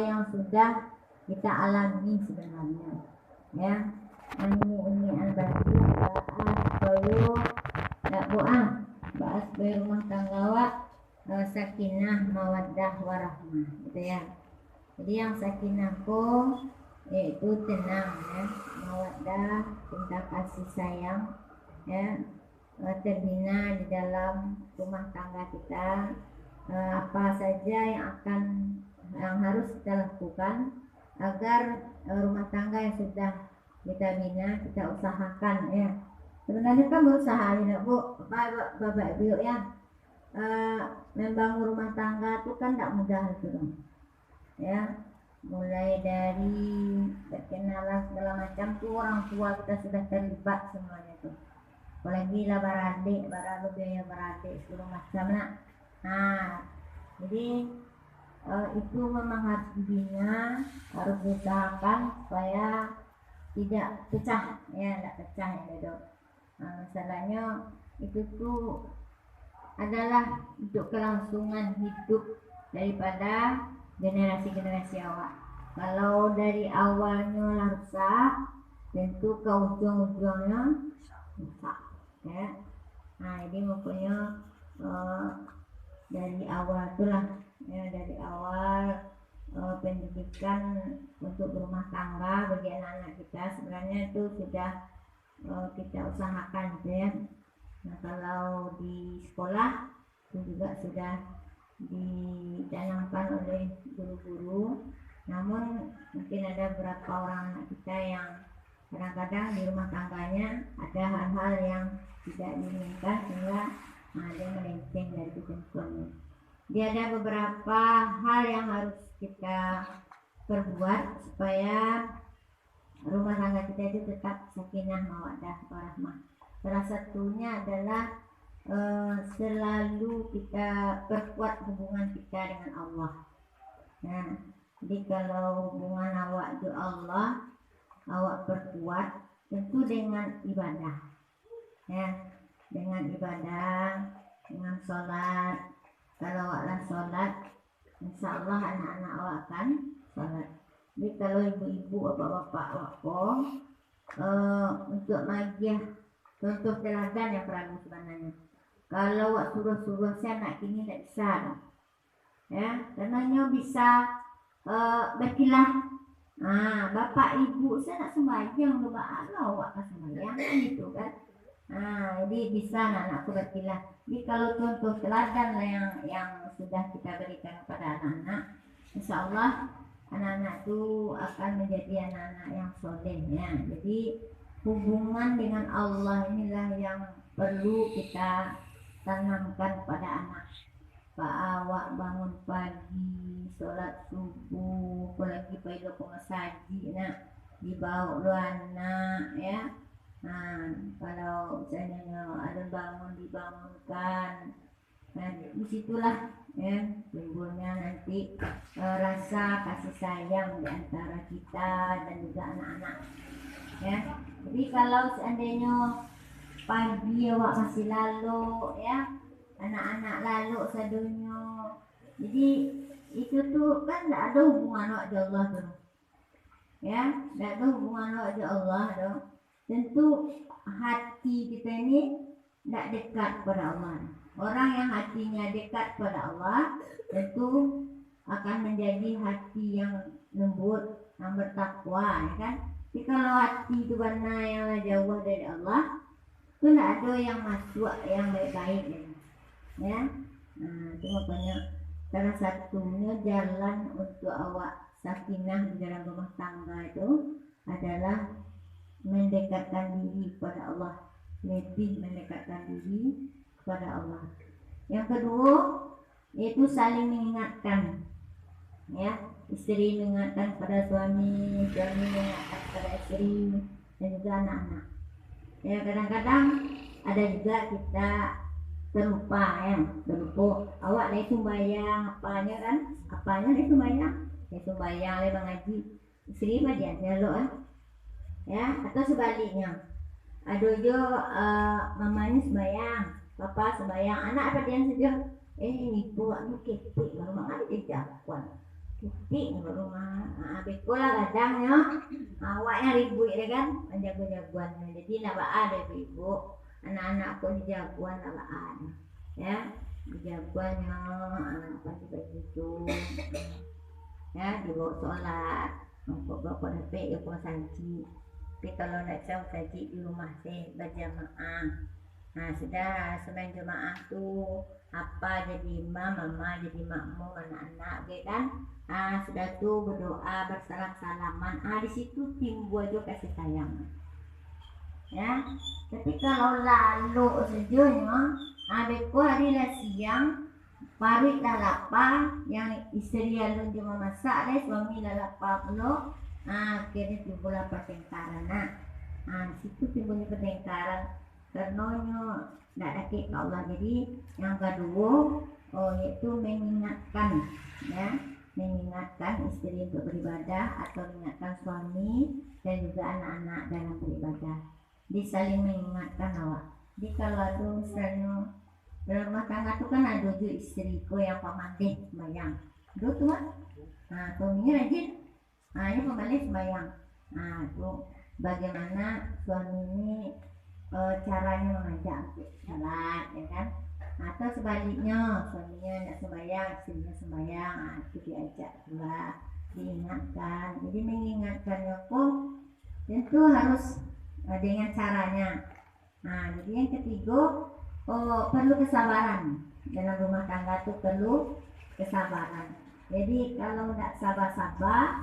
yang sudah kita alami sebenarnya, ya. Ini bagi bayu tak buah bahas rumah tangga sakinah mawaddah warahmah, gitu ya. Jadi yang sakinahku yaitu tenang, ya, mawaddah cinta kasih sayang, ya, terbina di dalam rumah tangga kita. Apa saja yang harus kita lakukan agar rumah tangga yang sudah kita bina, kita usahakan, ya. Sebenarnya kan berusaha ya Bu, Bapak Ibu, ya. Membangun rumah tangga itu kan tidak mudah itu dong, ya. Mulai dari perkenalan segala macam tuh orang tua kita sudah terlibat semuanya tuh. Apalagi lah beradik, biaya beradik segala macam lah. Nah, jadi itu memang harus dibina, harus diusahakan supaya tidak pecah, ya, tidak pecah ya itu. Masalahnya itu tuh adalah untuk kelangsungan hidup daripada generasi awal. Kalau dari awalnya rusak, tentu ke ujung-ujungnya rusak, ya. Nah, ini makanya dari awal itulah, ya, dari awal pendidikan untuk berumah tangga bagi anak-anak kita sebenarnya itu sudah kita usahakan, gitu ya. Nah, kalau di sekolah itu juga sudah ditanamkan oleh guru-guru. Namun mungkin ada beberapa orang anak kita yang kadang-kadang di rumah tangganya ada hal-hal yang tidak diinginkan sehingga ada melenceng dari ketentuannya. Jadi ada beberapa hal yang harus kita perbuat supaya rumah tangga kita itu tetap sakinah mawaddah warahmah. Salah satunya adalah selalu kita perkuat hubungan kita dengan Allah. Nah, jadi kalau hubungan awak dengan Allah awak perkuat tentu dengan ibadah, ya, dengan ibadah, dengan sholat. Kalau awaklah sholat, insya Allah anak-anak awak akan sholat. Jadi kalau ibu-ibu, bapak-bapak awak untuk magiah contoh teladan yang peragu sebenarnya. Kalau awak suruh-suruh saya anak kini tidak bisa, ya, karena bisa berkilah. Bapak ibu saya nak sembahyang doa Allah awak kan sembahyang gitu kan. Jadi bisa anak-anakku berkilah. Jadi kalau contoh teladan yang sudah kita berikan kepada anak-anak, insya Allah anak-anak itu akan menjadi anak-anak yang soleh, ya. Jadi hubungan dengan Allah inilah yang perlu kita tanamkan pada anak. Pak awak bangun pagi, sholat subuh, apalagi pergi ke masjid, nak dibawa lu anak, ya. Kalau misalnya ada bangun dibangunkan, nah disitulah, ya, timbulnya nanti rasa kasih sayang di antara kita dan juga anak-anak, ya. Jadi kalau seandainya pagi awak masih lalu, ya, anak-anak lalu sadunya, jadi itu tuh kan tidak ada hubungan awak dengan Allah tuh, ya, tidak ada hubungan awak dengan Allah tuh. Tentu hati kita ini tidak dekat pada Allah. Orang yang hatinya dekat pada Allah tentu akan menjadi hati yang lembut, yang bertakwa, ya kan. Tapi kalau hati itu benar yang jauh dari Allah, itu tidak ada yang masuk yang baik-baik, ya. Itu makanya salah satunya jalan untuk awak sakinah di dalam rumah tangga itu adalah mendekatkan diri kepada Allah, lebih mendekatkan diri kepada Allah. Yang kedua yaitu saling mengingatkan, ya, istri mengingatkan pada suami, suami mengingatkan pada istri dan juga anak-anak. Ya, kadang-kadang ada juga kita terlupa, ya, terlupa. Awak lagi sembahyang apanya kan, apanya lagi sembahyang lagi mengaji, istri bagian lo, ya, atau sebaliknya. Ada juga mamanya sembahyang, papa sembahyang, anak apa dia saja. Ini buat ketik baru mengaji jagoan. Titik di rumah. Bekulah kadangnya awaknya ribut ya kan, jago-jagoan. Jadi nak ada ibu, anak-anak pun jagoan nak ada. Ya, jagoannya pagi-pagi itu. Ya, dibawa sholat, untuk bapak dapat ya pun saji. Tapi kalau nak jauh saji di rumah saya berjamaah. Sudah sembahyang jemaah tuh apa jadi imam, mama jadi makmum, anak-anak gitu kan. Sudah tuh berdoa bersalam-salaman. Di situ timbul juga kasih sayang. Ya, tapi kalau lalu sejujurnya, beko hari lah siang, parit lah lapar, yang istri lalu cuma masak deh, suami lah lapar pula. Akhirnya timbul pertengkaran. Di situ timbulnya pertengkaran. Karenanya tidak sakit ke Allah. Jadi yang kedua yaitu mengingatkan, ya, mengingatkan istri untuk beribadah atau mengingatkan suami dan juga anak-anak dalam beribadah. Disaling mengingatkan awak. Jadi kalau ada misalnya dalam rumah tangga itu kan ada juga istriku yang pemandai sembahyang. Dua tuh suaminya rajin. Ini pemandai sembahyang. Tuh bagaimana suami ini caranya mengajak salat, ya kan? Atau sebaliknya suaminya tidak sembahyang, istrinya sembahyang, itu diajak pula, diingatkan. Jadi mengingatkannya pun tentu harus dengan caranya. Jadi yang ketiga perlu kesabaran. Dalam rumah tangga itu perlu kesabaran. Jadi kalau tidak sabar-sabar,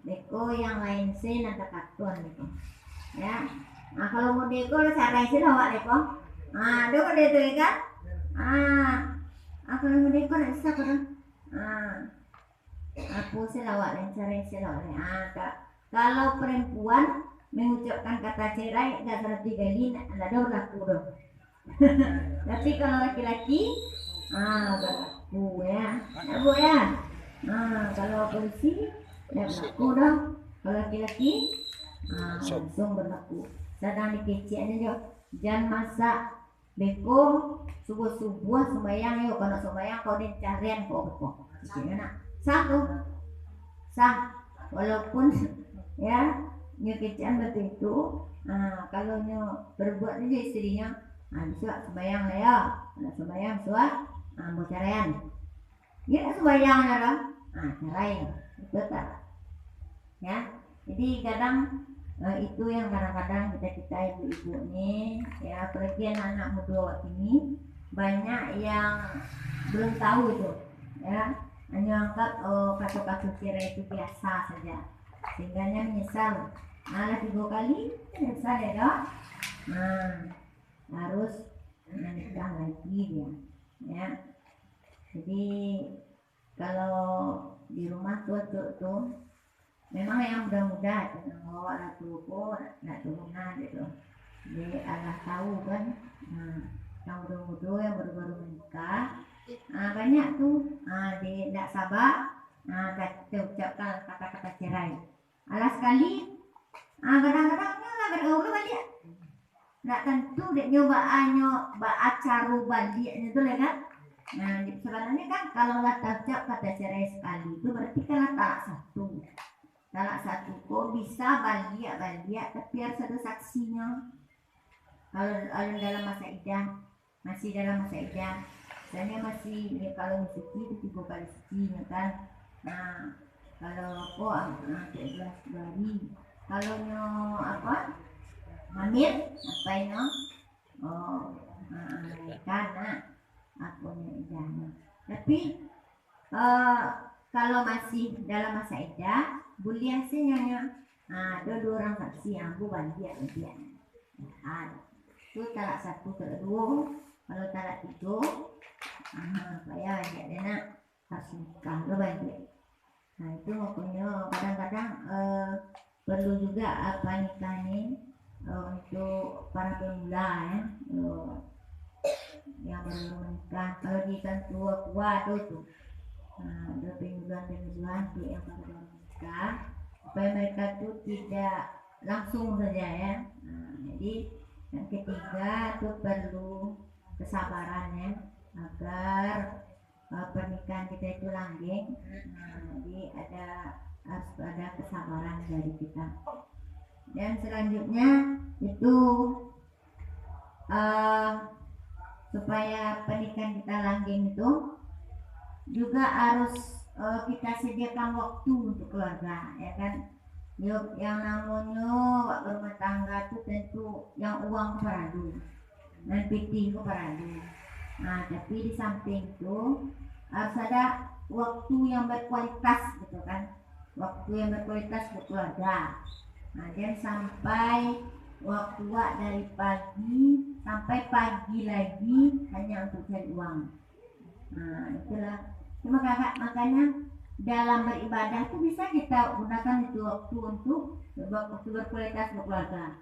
beko yang lain sih nanti katuan gitu. Ya, kalau mau deko cara isi awak deko. Deko deko kan? Kalau mau deko nak bisa kan? Aku selawat dan cara isi awak. Kalau perempuan mengucapkan kata cerai nggak 103 kali, ada berlaku dong. Tapi kalau laki-laki, berlaku ya, bu ya. Kalau polisi, berlaku dong. Kalau laki-laki langsung berlaku. Sedang dikeciknya juga jangan masak beko subuh-subuh sembahyang yuk. Kalau sembahyang kau dicarian kok satu sah walaupun ya nyekecian betul itu. Kalau berbuat juga istrinya bisa sembahyang lah ya. Kalau sembahyang suat mau carian ya sembahyang lah carain itu tak ya. Jadi kadang itu yang kadang-kadang kita ibu-ibu nih ya, apalagi anak muda waktu ini banyak yang belum tahu itu ya, hanya anggap kata-kata cerai itu biasa saja sehingga menyesal. Malah 3 kali menyesal ya dok. Harus menikah lagi dia ya. Jadi kalau di rumah tuh memang yang muda-muda bawa ratu pun nak turunan gitu. Jadi Allah tahu kan, yang muda-muda yang baru-baru menikah banyak tuh dia tidak sabar kita ucapkan kata-kata cerai. Allah sekali kadang-kadang nggak bergaul balik. Nggak tentu dia nyoba acara baliknya itu lah kan. Sebenarnya kan kalau lah ucap kata cerai sekali itu berarti kan talak satu kok bisa balik tapi harus ada saksinya. Kalau dalam masa idah masih dalam masa idah misalnya masih ya, kalau suci itu 3 kali suci ya kan. Kalau kok 13 hari. Kalau hamil apa ini karena aku idahnya. Tapi kalau masih dalam masa idah boleh hasilnya ada 2 orang saksi yang aku balik dia itu talak 1 talak 2. Kalau talak 3 saya banyak dia nak harus nikah lo balik. Itu makanya kadang-kadang perlu juga nikah ini untuk para pemula ya, yang baru menikah. Kalau di tua kuat itu ada pengulangan tuh yang baru menikah supaya mereka tuh tidak langsung saja ya. Jadi yang ketiga tuh perlu kesabaran ya, agar pernikahan kita itu langgeng. Jadi harus ada kesabaran dari kita. Dan selanjutnya itu supaya pernikahan kita langgeng itu juga harus kita sediakan waktu untuk keluarga, ya kan. Yuk, yang namanya berumah tangga itu tentu yang uang peradu dan PT peradu. Nah, tapi di samping itu harus ada waktu yang berkualitas gitu kan, waktu yang berkualitas untuk keluarga. Nah, jangan sampai waktu dari pagi sampai pagi lagi hanya untuk cari uang. Nah, itulah. Cuma makanya dalam beribadah itu bisa kita gunakan itu waktu untuk waktu berkualitas untuk keluarga.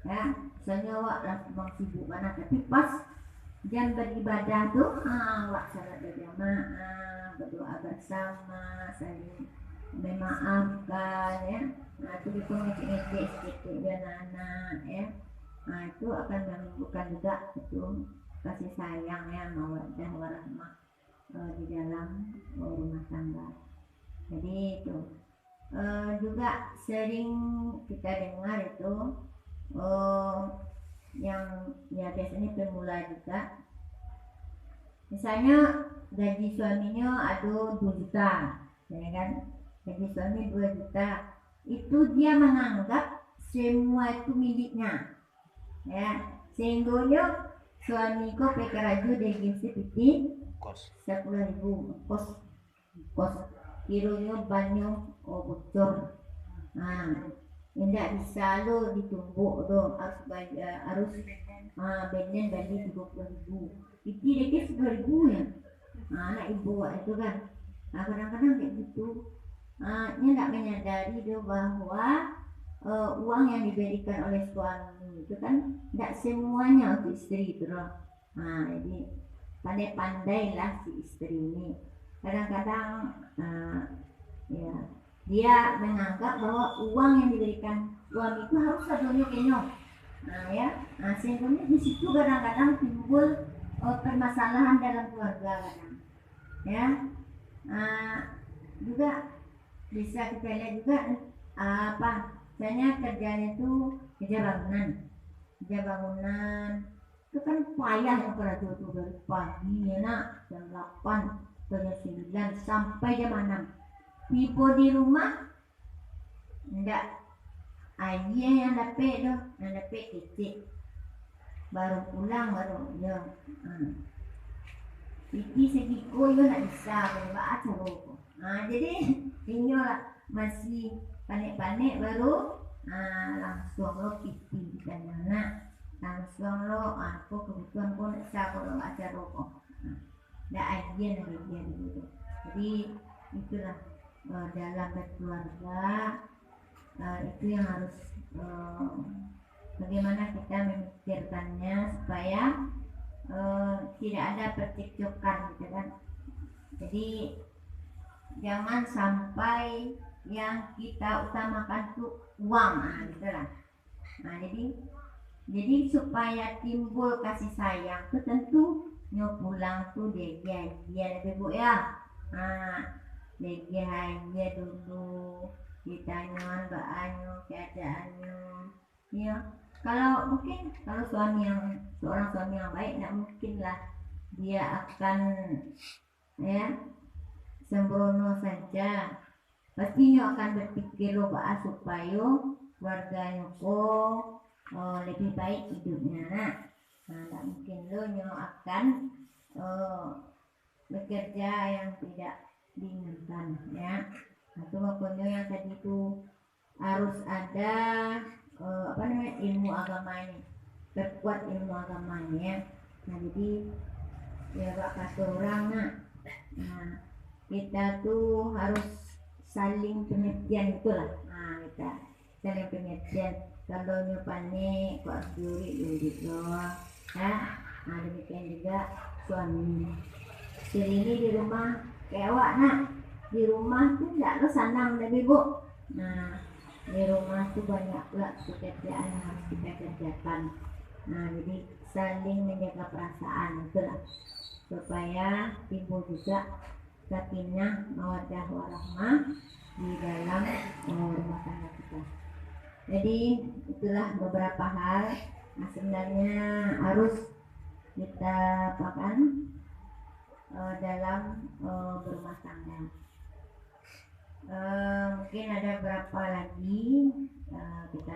Ya, misalnya langsung sibuk mana, tapi pas jam beribadah tuh wak salat berjamaah, berdoa bersama, saling memaafkan, ya. Nah, itu ngecek sedikit dan anak, ya. Nah, itu akan menumbuhkan juga itu kasih sayang, ya, mawaddah warahmah di dalam rumah tangga. Jadi itu juga sering kita dengar itu yang ya biasanya pemula juga, misalnya gaji suaminya ada 2 juta, ya kan, gaji suami 2 juta, itu dia menganggap semua itu miliknya, ya, sehingga suamiku pekerja dari seperti 10.000 kos kilonya banyak bocor. Nah, tidak bisa lo ditumbuk dong, harus bayar, harus benden balik 20.000, itu dia 10.000 ya. Nah, anak ibu itu kan, nah kadang-kadang kayak gitu. Dia tidak menyadari dia bahwa uang yang diberikan oleh suami itu kan tidak semuanya untuk istri itu loh. Nah, jadi pandai-pandailah si istri ini. Kadang-kadang ya dia menganggap bahwa uang yang diberikan suami itu harus satunya kenyong. Nah, ya, sehingga di situ kadang-kadang timbul permasalahan dalam keluarga kadang, ya. Juga bisa kita lihat juga misalnya kerjanya itu kerja bangunan itu kan payah yang pada itu dari pagi ya nak, jam 8 sampai 9 sampai jam 6. Tiba di rumah enggak ayah yang dapat kecil baru pulang baru ya. Iki segi koyo nak bisa baca rokok. Jadi ini lah masih panik-panik baru langsung lo pipi dan anak langsung lo aku kebutuhan pun bisa kalau baca rokok. Nggak ajian gitu. Jadi itulah dalam berkeluarga itu yang harus bagaimana kita memikirkannya supaya tidak ada percekcokan gitu kan. Jadi jangan sampai yang kita utamakan tuh uang, gitu lah. Nah, jadi supaya timbul kasih sayang tuh tentu pulang tuh dia ibu ya. Dia dulu ditanya bahannya, keadaannya, ya. Kalau seorang suami yang baik, tidak mungkin lah dia akan ya sembrono saja. Pastinya akan berpikir supaya keluarganya lebih baik hidupnya. Nah, tidak mungkin akan bekerja yang tidak diinginkan, ya. Itu pokoknya yang tadi itu harus ada ilmu agamanya, perkuat ilmu agamanya. Nah, jadi ya kata orang kita tuh harus saling pengertian itulah. Kita saling pengertian. Kalau panik kok juri loh. Demikian juga suami. Istri ini di rumah kayak awak di rumah tuh tidak senang lebih bu. Di rumah tuh banyak pula pekerjaan yang harus kita kerjakan. Jadi saling menjaga perasaan itulah. supaya timbul juga sakinah, mawaddah warahmah di dalam rumah tangga kita. Jadi itulah beberapa hal yang sebenarnya harus kita pakai dalam berumah tangga. Mungkin ada berapa lagi kita